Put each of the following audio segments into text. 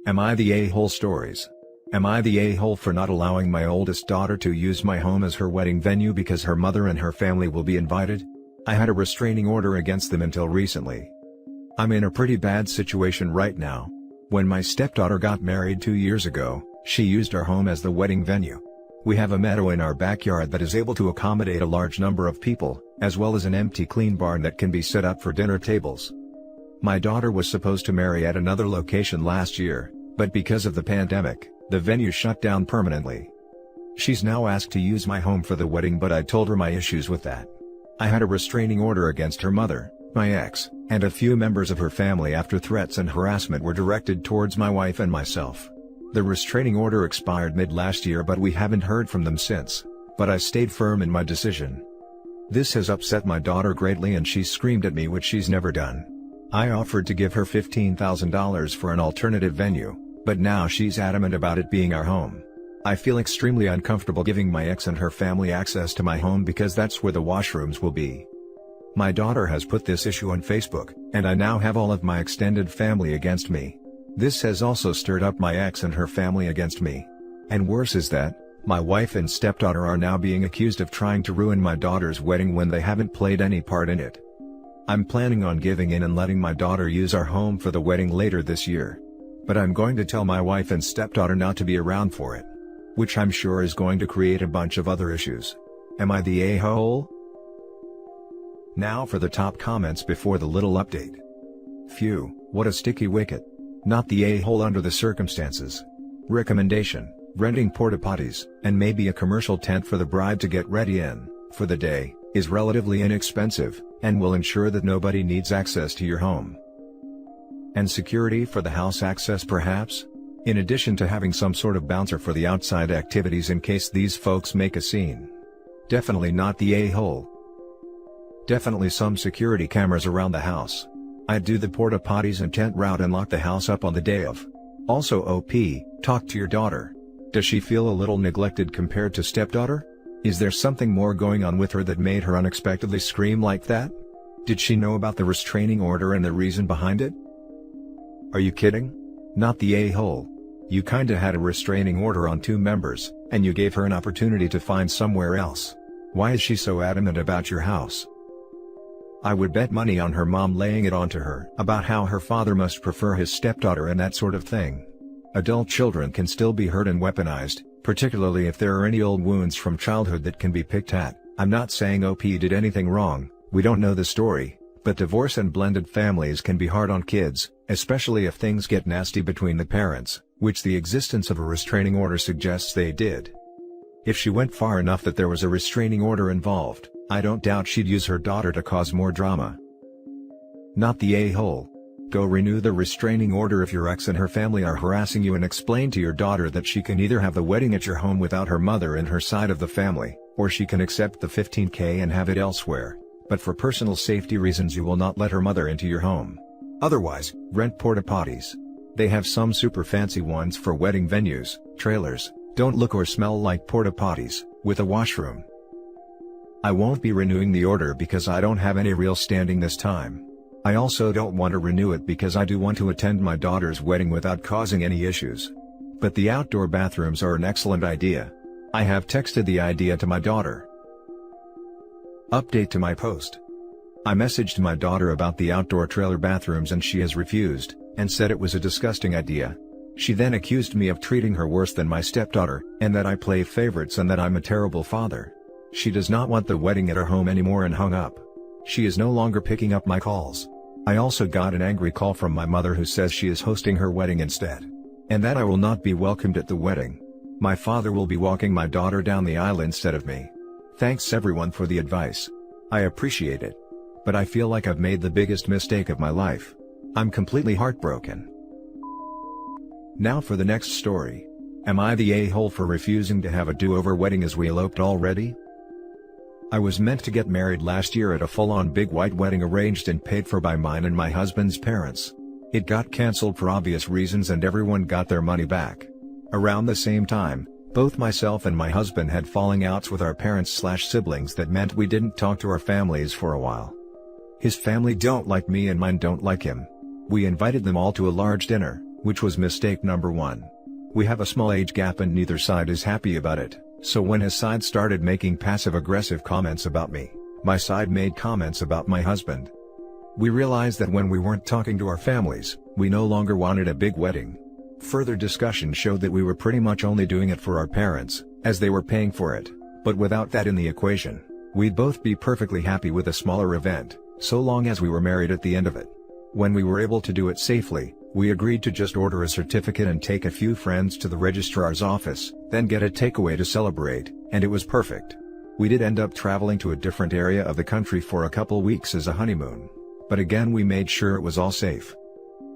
Am I the a-hole stories? Am I the a-hole for not allowing my oldest daughter to use my home as her wedding venue because her mother and her family will be invited? I had a restraining order against them until recently. I'm in a pretty bad situation right now. When my stepdaughter got married 2 years ago, she used our home as the wedding venue. We have a meadow in our backyard that is able to accommodate a large number of people, as well as an empty clean barn that can be set up for dinner tables. My daughter was supposed to marry at another location last year, but because of the pandemic, the venue shut down permanently. She's now asked to use my home for the wedding, but I told her my issues with that. I had a restraining order against her mother, my ex, and a few members of her family after threats and harassment were directed towards my wife and myself. The restraining order expired mid-last year, but we haven't heard from them since, but I stayed firm in my decision. This has upset my daughter greatly and she screamed at me, which she's never done. I offered to give her $15,000 for an alternative venue, but now she's adamant about it being our home. I feel extremely uncomfortable giving my ex and her family access to my home because that's where the washrooms will be. My daughter has put this issue on Facebook, and I now have all of my extended family against me. This has also stirred up my ex and her family against me. And worse is that, my wife and stepdaughter are now being accused of trying to ruin my daughter's wedding when they haven't played any part in it. I'm planning on giving in and letting my daughter use our home for the wedding later this year. But I'm going to tell my wife and stepdaughter not to be around for it. Which I'm sure is going to create a bunch of other issues. Am I the a-hole? Now for the top comments before the little update. Phew, what a sticky wicket. Not the a-hole under the circumstances. Recommendation: renting porta potties, and maybe a commercial tent for the bride to get ready in, for the day, is relatively inexpensive, and will ensure that nobody needs access to your home. And security for the house access perhaps? In addition to having some sort of bouncer for the outside activities in case these folks make a scene. Definitely not the a-hole. Definitely some security cameras around the house. I'd do the porta potties and tent route and lock the house up on the day of. Also OP, talk to your daughter. Does she feel a little neglected compared to stepdaughter? Is there something more going on with her that made her unexpectedly scream like that? Did she know about the restraining order and the reason behind it? Are you kidding? Not the a-hole. You kinda had a restraining order on 2 members, and you gave her an opportunity to find somewhere else. Why is she so adamant about your house? I would bet money on her mom laying it onto her about how her father must prefer his stepdaughter and that sort of thing. Adult children can still be hurt and weaponized, particularly if there are any old wounds from childhood that can be picked at. I'm not saying OP did anything wrong, we don't know the story, but divorce and blended families can be hard on kids, especially if things get nasty between the parents, which the existence of a restraining order suggests they did. If she went far enough that there was a restraining order involved, I don't doubt she'd use her daughter to cause more drama. Not the a-hole. Go renew the restraining order if your ex and her family are harassing you, and explain to your daughter that she can either have the wedding at your home without her mother and her side of the family, or she can accept the $15,000 and have it elsewhere, but for personal safety reasons you will not let her mother into your home. Otherwise, rent porta potties. They have some super fancy ones for wedding venues. Trailers don't look or smell like porta potties, with a washroom. I won't be renewing the order because I don't have any real standing this time. I also don't want to renew it because I do want to attend my daughter's wedding without causing any issues. But the outdoor bathrooms are an excellent idea. I have texted the idea to my daughter. Update to my post. I messaged my daughter about the outdoor trailer bathrooms and she has refused, and said it was a disgusting idea. She then accused me of treating her worse than my stepdaughter, and that I play favorites and that I'm a terrible father. She does not want the wedding at her home anymore and hung up. She is no longer picking up my calls. I also got an angry call from my mother who says she is hosting her wedding instead. And that I will not be welcomed at the wedding. My father will be walking my daughter down the aisle instead of me. Thanks everyone for the advice. I appreciate it. But I feel like I've made the biggest mistake of my life. I'm completely heartbroken. Now for the next story. Am I the a-hole for refusing to have a do-over wedding as we eloped already? I was meant to get married last year at a full-on big white wedding arranged and paid for by mine and my husband's parents. It got cancelled for obvious reasons and everyone got their money back. Around the same time, both myself and my husband had falling outs with our parents/siblings that meant we didn't talk to our families for a while. His family don't like me and mine don't like him. We invited them all to a large dinner, which was mistake number one. We have a small age gap and neither side is happy about it, so when his side started making passive-aggressive comments about me, my side made comments about my husband. We realized that when we weren't talking to our families, we no longer wanted a big wedding. Further discussion showed that we were pretty much only doing it for our parents, as they were paying for it, but without that in the equation, we'd both be perfectly happy with a smaller event, so long as we were married at the end of it. When we were able to do it safely, we agreed to just order a certificate and take a few friends to the registrar's office, then get a takeaway to celebrate, and it was perfect. We did end up traveling to a different area of the country for a couple weeks as a honeymoon, but again we made sure it was all safe.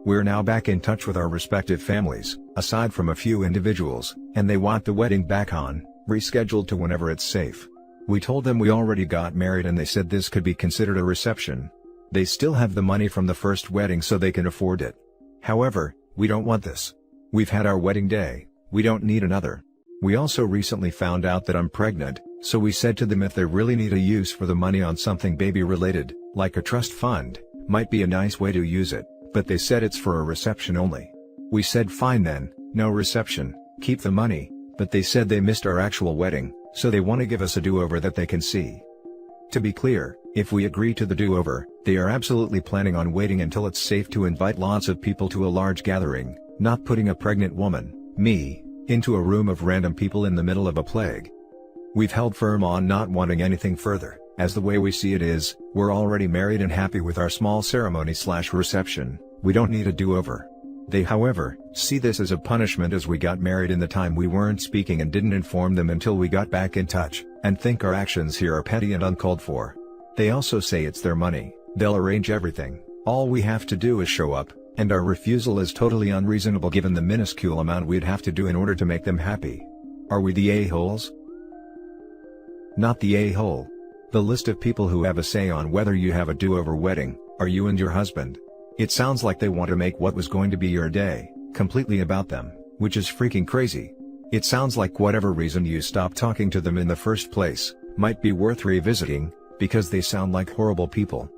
We're now back in touch with our respective families, aside from a few individuals, and they want the wedding back on, rescheduled to whenever it's safe. We told them we already got married and they said this could be considered a reception. They still have the money from the first wedding so they can afford it. However, we don't want this. We've had our wedding day, we don't need another. We also recently found out that I'm pregnant, so we said to them if they really need a use for the money on something baby related, like a trust fund, might be a nice way to use it. But they said it's for a reception only. We said fine then, no reception, keep the money, but they said they missed our actual wedding, so they want to give us a do-over that they can see. To be clear, if we agree to the do-over, they are absolutely planning on waiting until it's safe to invite lots of people to a large gathering, not putting a pregnant woman, me, into a room of random people in the middle of a plague. We've held firm on not wanting anything further, as the way we see it is, we're already married and happy with our small ceremony/reception, we don't need a do-over. They however, see this as a punishment as we got married in the time we weren't speaking and didn't inform them until we got back in touch, and think our actions here are petty and uncalled for. They also say it's their money, they'll arrange everything, all we have to do is show up, and our refusal is totally unreasonable given the minuscule amount we'd have to do in order to make them happy. Are we the a-holes? Not the a-hole. The list of people who have a say on whether you have a do-over wedding, are you and your husband. It sounds like they want to make what was going to be your day, completely about them, which is freaking crazy. It sounds like whatever reason you stopped talking to them in the first place, might be worth revisiting, because they sound like horrible people.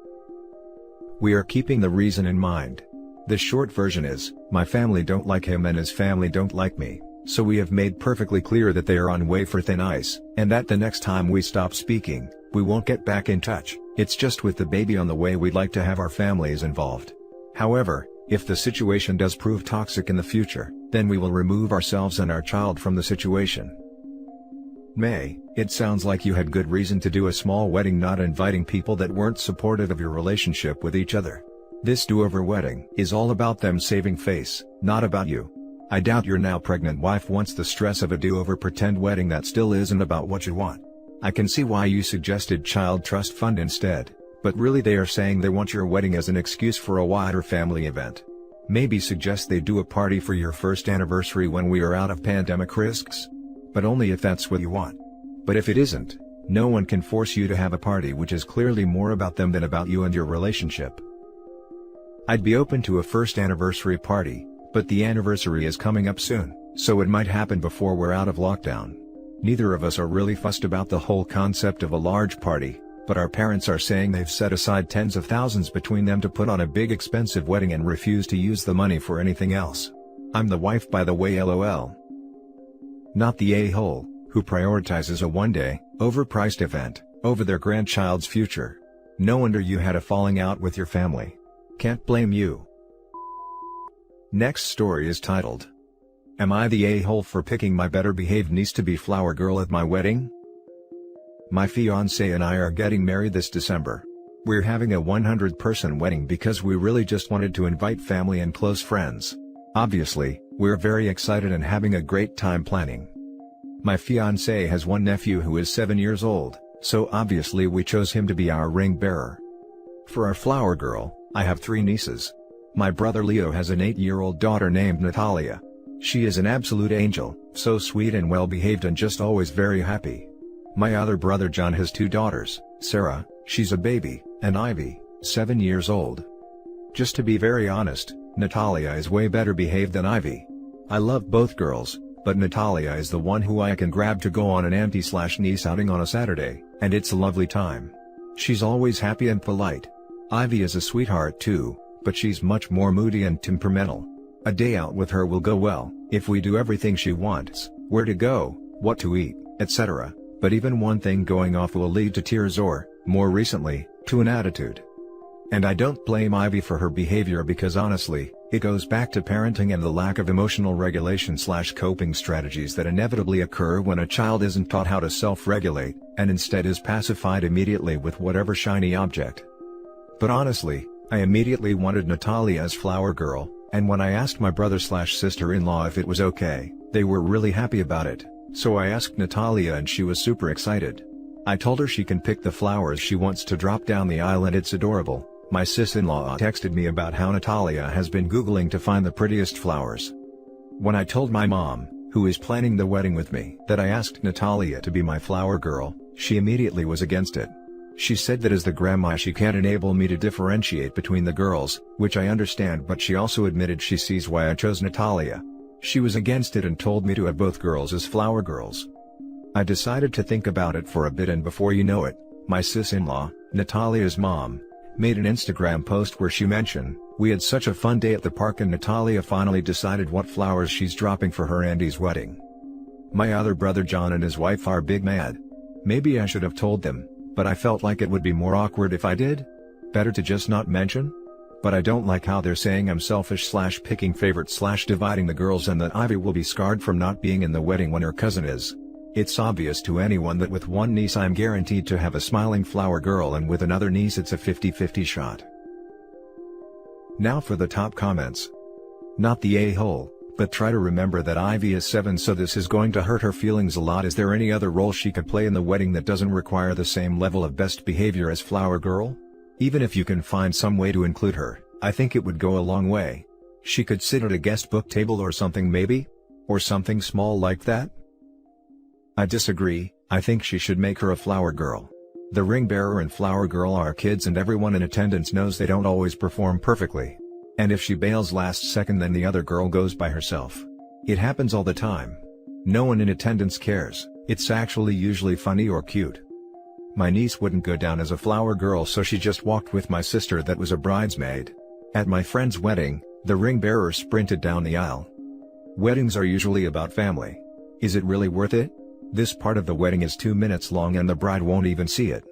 We are keeping the reason in mind. The short version is, my family don't like him and his family don't like me. So we have made perfectly clear that they are on wafer thin ice, and that the next time we stop speaking, we won't get back in touch. It's just with the baby on the way we'd like to have our families involved. However, if the situation does prove toxic in the future, then we will remove ourselves and our child from the situation. May, it sounds like you had good reason to do a small wedding not inviting people that weren't supportive of your relationship with each other. This do-over wedding is all about them saving face, not about you. I doubt your now pregnant wife wants the stress of a do-over pretend wedding that still isn't about what you want. I can see why you suggested child trust fund instead, but really they are saying they want your wedding as an excuse for a wider family event. Maybe suggest they do a party for your first anniversary when we are out of pandemic risks. But only if that's what you want. But if it isn't, no one can force you to have a party which is clearly more about them than about you and your relationship. I'd be open to a first anniversary party, but the anniversary is coming up soon, so it might happen before we're out of lockdown. Neither of us are really fussed about the whole concept of a large party, but our parents are saying they've set aside tens of thousands between them to put on a big expensive wedding and refuse to use the money for anything else. I'm the wife by the way, lol. Not the a-hole, who prioritizes a one-day, overpriced event, over their grandchild's future. No wonder you had a falling out with your family. Can't blame you. Next story is titled, Am I the a-hole for picking my better behaved niece to be flower girl at my wedding? My fiancé and I are getting married this December. We're having a 100-person wedding because we really just wanted to invite family and close friends. Obviously, we're very excited and having a great time planning. My fiancé has one nephew who is 7 years old, so obviously we chose him to be our ring bearer. For our flower girl, I have 3 nieces. My brother Leo has an 8-year-old daughter named Natalia. She is an absolute angel, so sweet and well behaved and just always very happy. My other brother John has 2 daughters, Sarah, she's a baby, and Ivy, 7 years old. Just to be very honest, Natalia is way better behaved than Ivy. I love both girls, but Natalia is the one who I can grab to go on an auntie/niece outing on a Saturday, and it's a lovely time. She's always happy and polite. Ivy is a sweetheart too, but she's much more moody and temperamental. A day out with her will go well, if we do everything she wants, where to go, what to eat, etc. But even one thing going off will lead to tears or, more recently, to an attitude. And I don't blame Ivy for her behavior because honestly, it goes back to parenting and the lack of emotional regulation/coping strategies that inevitably occur when a child isn't taught how to self-regulate, and instead is pacified immediately with whatever shiny object. But honestly, I immediately wanted Natalia as flower girl, and when I asked my brother/sister-in-law if it was okay, they were really happy about it, so I asked Natalia and she was super excited. I told her she can pick the flowers she wants to drop down the aisle and it's adorable. My sis-in-law texted me about how Natalia has been Googling to find the prettiest flowers. When I told my mom, who is planning the wedding with me, that I asked Natalia to be my flower girl, she immediately was against it. She said that as the grandma she can't enable me to differentiate between the girls, which I understand, but she also admitted she sees why I chose Natalia. She was against it and told me to have both girls as flower girls. I decided to think about it for a bit and before you know it, my sis-in-law, Natalia's mom, made an Instagram post where she mentioned, "We had such a fun day at the park and Natalia finally decided what flowers she's dropping for her Andy's wedding." My other brother John and his wife are big mad. Maybe I should have told them, but I felt like it would be more awkward if I did. Better to just not mention? But I don't like how they're saying I'm selfish/picking favorites/dividing the girls and that Ivy will be scarred from not being in the wedding when her cousin is. It's obvious to anyone that with one niece I'm guaranteed to have a smiling flower girl and with another niece it's a 50-50 shot. Now for the top comments. Not the a-hole, but try to remember that Ivy is 7 so this is going to hurt her feelings a lot. Is there any other role she could play in the wedding that doesn't require the same level of best behavior as flower girl? Even if you can find some way to include her, I think it would go a long way. She could sit at a guest book table or something maybe? Or something small like that? I disagree. I think she should make her a flower girl. The ring bearer and flower girl are kids and everyone in attendance knows they don't always perform perfectly. And if she bails last second then the other girl goes by herself. It happens all the time. No one in attendance cares, it's actually usually funny or cute. My niece wouldn't go down as a flower girl so she just walked with my sister that was a bridesmaid. At my friend's wedding, the ring bearer sprinted down the aisle. Weddings are usually about family. Is it really worth it? This part of the wedding is 2 minutes long and the bride won't even see it.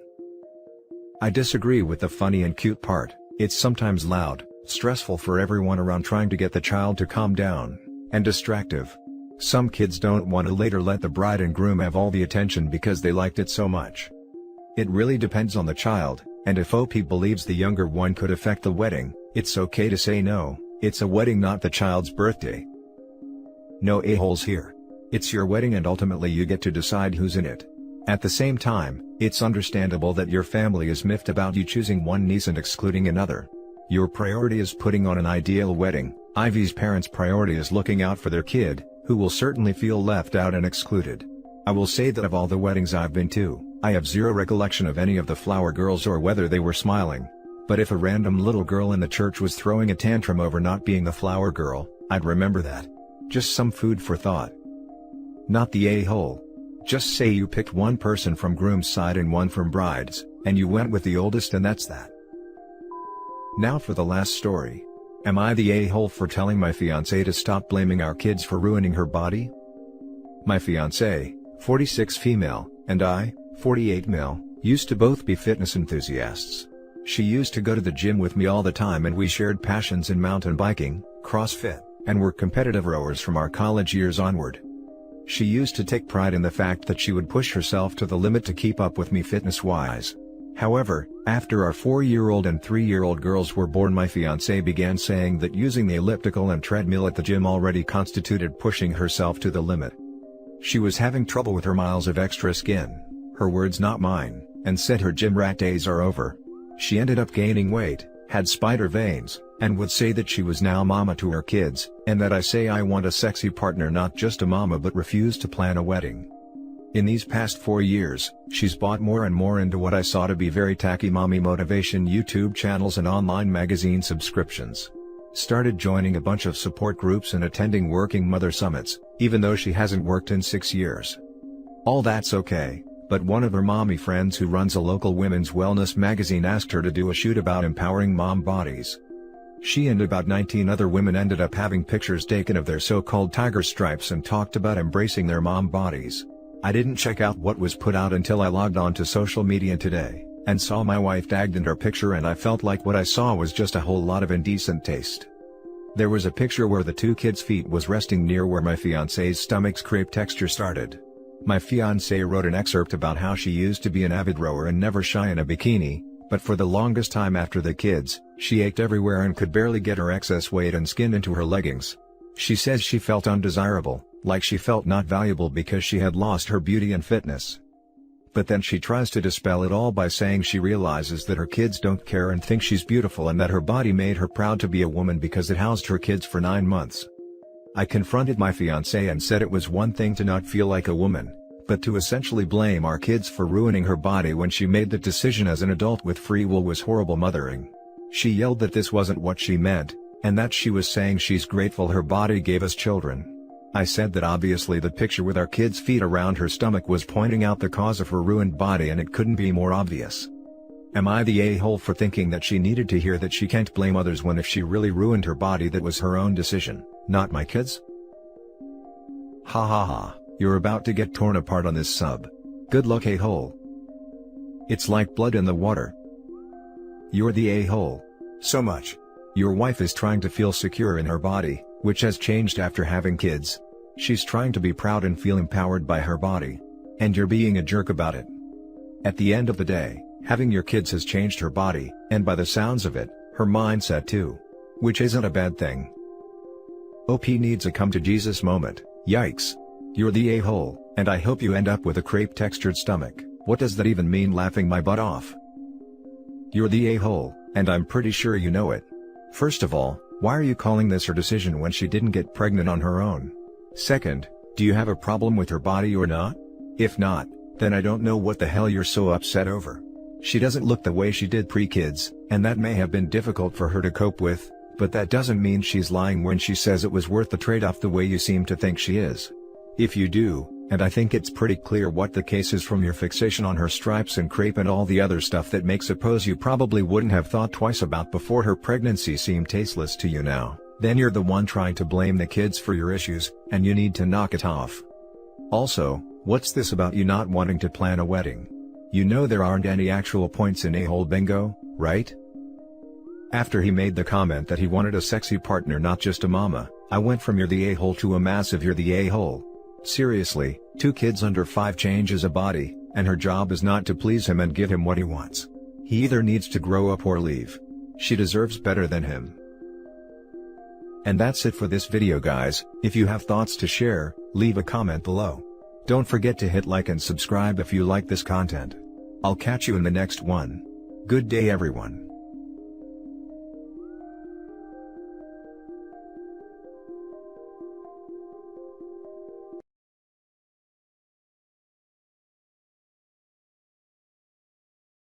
I disagree with the funny and cute part. It's sometimes loud, stressful for everyone around trying to get the child to calm down, and distractive. Some kids don't want to later let the bride and groom have all the attention because they liked it so much. It really depends on the child, and if OP believes the younger one could affect the wedding, it's okay to say no. It's a wedding, not the child's birthday. No a-holes here. It's your wedding and ultimately you get to decide who's in it. At the same time, it's understandable that your family is miffed about you choosing one niece and excluding another. Your priority is putting on an ideal wedding. Ivy's parents' priority is looking out for their kid, who will certainly feel left out and excluded. I will say that of all the weddings I've been to, I have zero recollection of any of the flower girls or whether they were smiling. But if a random little girl in the church was throwing a tantrum over not being the flower girl, I'd remember that. Just some food for thought. Not the a-hole. Just say you picked one person from groom's side and one from bride's, and you went with the oldest and that's that. Now for the last story. Am I the a-hole for telling my fiancé to stop blaming our kids for ruining her body? My fiancé, 46 female, and I, 48 male, used to both be fitness enthusiasts. She used to go to the gym with me all the time and we shared passions in mountain biking, CrossFit, and were competitive rowers from our college years onward. She used to take pride in the fact that she would push herself to the limit to keep up with me fitness-wise. However, after our 4-year-old and 3-year-old girls were born, my fiancé began saying that using the elliptical and treadmill at the gym already constituted pushing herself to the limit. She was having trouble with her miles of extra skin, her words not mine, and said her gym rat days are over. She ended up gaining weight, had spider veins, and would say that she was now mama to her kids, and that I say I want a sexy partner, not just a mama, but refuse to plan a wedding. In these past 4 years, she's bought more and more into what I saw to be very tacky mommy motivation YouTube channels and online magazine subscriptions. Started joining a bunch of support groups and attending working mother summits, even though she hasn't worked in 6 years. All that's okay, but one of her mommy friends who runs a local women's wellness magazine asked her to do a shoot about empowering mom bodies. She and about 19 other women ended up having pictures taken of their so-called tiger stripes and talked about embracing their mom bodies. I didn't check out what was put out until I logged on to social media today, and saw my wife tagged in her picture, and I felt like what I saw was just a whole lot of indecent taste. There was a picture where the two kids' feet was resting near where my fiance's stomach's crepe texture started. My fiancé wrote an excerpt about how she used to be an avid rower and never shy in a bikini, but for the longest time after the kids, she ached everywhere and could barely get her excess weight and skin into her leggings. She says she felt undesirable, like she felt not valuable because she had lost her beauty and fitness. But then she tries to dispel it all by saying she realizes that her kids don't care and think she's beautiful, and that her body made her proud to be a woman because it housed her kids for 9 months. I confronted my fiancé and said it was one thing to not feel like a woman, but to essentially blame our kids for ruining her body when she made the decision as an adult with free will was horrible mothering. She yelled that this wasn't what she meant, and that she was saying she's grateful her body gave us children. I said that obviously the picture with our kids' feet around her stomach was pointing out the cause of her ruined body, and it couldn't be more obvious. Am I the a-hole for thinking that she needed to hear that she can't blame others when if she really ruined her body that was her own decision, not my kids? Ha ha ha, you're about to get torn apart on this sub. Good luck, a-hole. It's like blood in the water. You're the a-hole. So much. Your wife is trying to feel secure in her body, which has changed after having kids. She's trying to be proud and feel empowered by her body. And you're being a jerk about it. At the end of the day, having your kids has changed her body, and by the sounds of it, her mindset too. Which isn't a bad thing. OP needs a come to Jesus moment. Yikes. You're the a-hole, and I hope you end up with a crepe textured stomach. What does that even mean, laughing my butt off? You're the a-hole, and I'm pretty sure you know it. First of all, why are you calling this her decision when she didn't get pregnant on her own? Second, do you have a problem with her body or not? If not, then I don't know what the hell you're so upset over. She doesn't look the way she did pre-kids, and that may have been difficult for her to cope with, but that doesn't mean she's lying when she says it was worth the trade-off the way you seem to think she is. If you do, and I think it's pretty clear what the case is from your fixation on her stripes and crepe and all the other stuff that makes a pose you probably wouldn't have thought twice about before her pregnancy seem tasteless to you now, then you're the one trying to blame the kids for your issues, and you need to knock it off. Also, what's this about you not wanting to plan a wedding? You know there aren't any actual points in a-hole bingo, right? After he made the comment that he wanted a sexy partner, not just a mama, I went from you're the a-hole to a massive you're the a-hole. Seriously, 2 kids under 5 changes a body, and her job is not to please him and give him what he wants. He either needs to grow up or leave. She deserves better than him. And that's it for this video, guys. If you have thoughts to share, leave a comment below. Don't forget to hit like and subscribe if you like this content. I'll catch you in the next one. Good day, everyone.